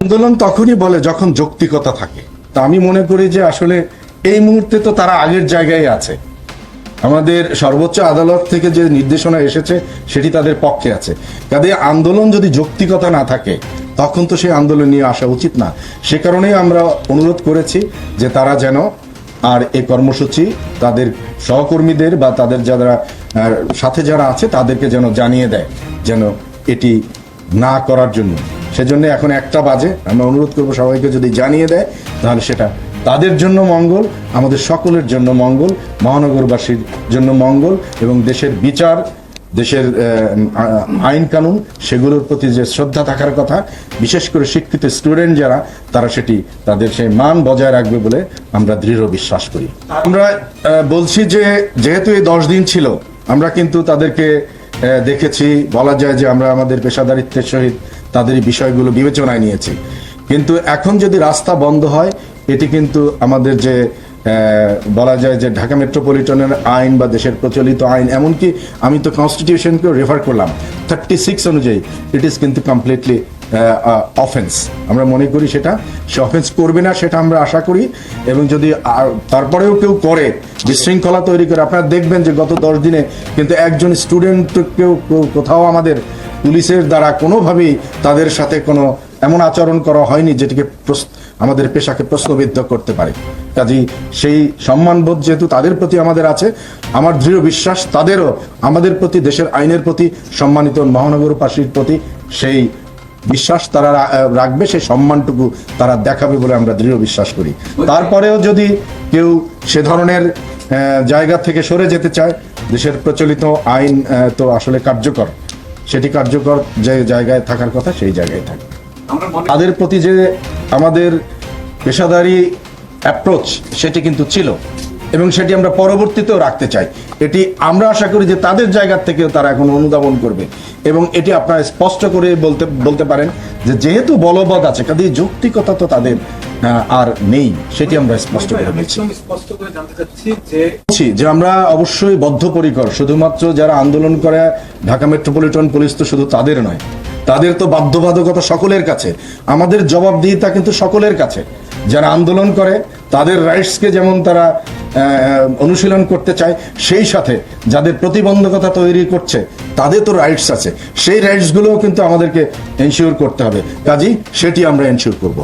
আন্দোলন তখনই বলে যখন যৌক্তিকতা থাকে। তা আমি মনে করি যে আসলে এই মুহূর্তে তো তারা আগের জায়গায় আছে। আমাদের সর্বোচ্চ আদালত থেকে যে নির্দেশনা এসেছে সেটি তাদের পক্ষে আছে। কাজে আন্দোলন যদি যৌক্তিকতা না থাকে তখন তো সেই আন্দোলন নিয়ে আসা উচিত না। সে কারণেই আমরা অনুরোধ করেছি যে তারা যেন আর এই কর্মসূচি তাদের সহকর্মীদের বা তাদের যারা সাথে যারা আছে তাদেরকে যেন জানিয়ে দেয় যেন এটি না করার জন্য। সেজন্য এখন 1টা বাজে, আমরা অনুরোধ করবো সবাইকে যদি জানিয়ে দেয় তাহলে সেটা তাদের জন্য মঙ্গল, আমাদের সকলের জন্য মঙ্গল, মহানগরবাসীর জন্য মঙ্গল এবং দেশের বিচার, দেশের আইন কানুন সেগুলোর প্রতি যে শ্রদ্ধা থাকার কথা, বিশেষ করে শিক্ষিত স্টুডেন্ট যারা তারা সেটি তাদের সেই মান বজায় রাখবে বলে আমরা দৃঢ় বিশ্বাস করি। আমরা বলছি যে যেহেতু এই 10 দিন ছিল আমরা কিন্তু তাদেরকে দেখেছি, বলা যায় যে আমরা আমাদের পেশাদারিত্বের সহিত তাদের এই বিষয়গুলো বিবেচনায় নিয়েছি। কিন্তু এখন যদি রাস্তা বন্ধ হয় এটি কিন্তু আমাদের যে বলা যায় যে ঢাকা মেট্রোপলিটনের আইন বা দেশের প্রচলিত আইন, এমনকি আমি তো কনস্টিটিউশনকেও রেফার করলাম 36 অনুযায়ী ইট ইজ কিন্তু কমপ্লিটলি অফেন্স। আমরা মনে করি সেটা সে অফেন্স করবে না সেটা আমরা আশা করি। এবং যদি তারপরেও কেউ করে বিশৃঙ্খলা তৈরি করে, আপনারা দেখবেন যে গত 10 দিনে কিন্তু একজন স্টুডেন্টকেও কোথাও আমাদের পুলিশের দ্বারা কোনোভাবেই তাদের সাথে কোনো এমন আচরণ করা হয়নি যেটিকে আমাদের পেশাকে প্রশ্নবিদ্ধ করতে পারে। কাজেই সেই সম্মানবোধ যেহেতু তাদের প্রতি আমাদের আছে, আমার দৃঢ় বিশ্বাস তাদেরও আমাদের প্রতি, দেশের আইনের প্রতি, সম্মানিত মহানগরবাসীর প্রতি সেই বিশ্বাস তারা রাখবে, সেই সম্মানটুকু তারা দেখাবে বলে আমরা দৃঢ় বিশ্বাস করি। তারপরেও যদি কেউ সে ধরনের জায়গা থেকে সরে যেতে চায়, দেশের প্রচলিত আইন তো আসলে কার্যকর, সেটি কার্যকর যে জায়গায় থাকার কথা সেই জায়গায় থাকে। তাদের প্রতি যে আমাদের পেশাদারি অ্যাপ্রোচ সেটি কিন্তু ছিল এবং সেটি আমরা পরবর্তীতেও রাখতে চাই। এটি আমরা আশা করি যে তাদের জায়গা থেকেও তারা এখন অনুধাবন করবে এবং এটি আপনারা স্পষ্ট করে বলতে পারেন যে যেহেতু বলবৎ আছে কাজেই যৌক্তিকতা তো তাদের আর নেই, সেটি আমরা স্পষ্ট করে বলছি যে আমরা অবশ্যই বদ্ধপরিকর। শুধুমাত্র যারা আন্দোলন করে ঢাকা মেট্রোপলিটন পুলিশ তো শুধু তাদের নয়, তাদের তো বাধ্যবাধকতা সকলের কাছে, আমাদের জবাবদিহিতা কিন্তু সকলের কাছে। যারা আন্দোলন করে তাদের রাইটসকে যেমন তারা অনুশীলন করতে চায়, সেই সাথে যাদের প্রতিবন্ধকতা তৈরি করছে তাদের তো রাইটস আছে, সেই রাইটসগুলোও কিন্তু আমাদেরকে এনশিওর করতে হবে। কাজেই সেটি আমরা এনশিওর করব।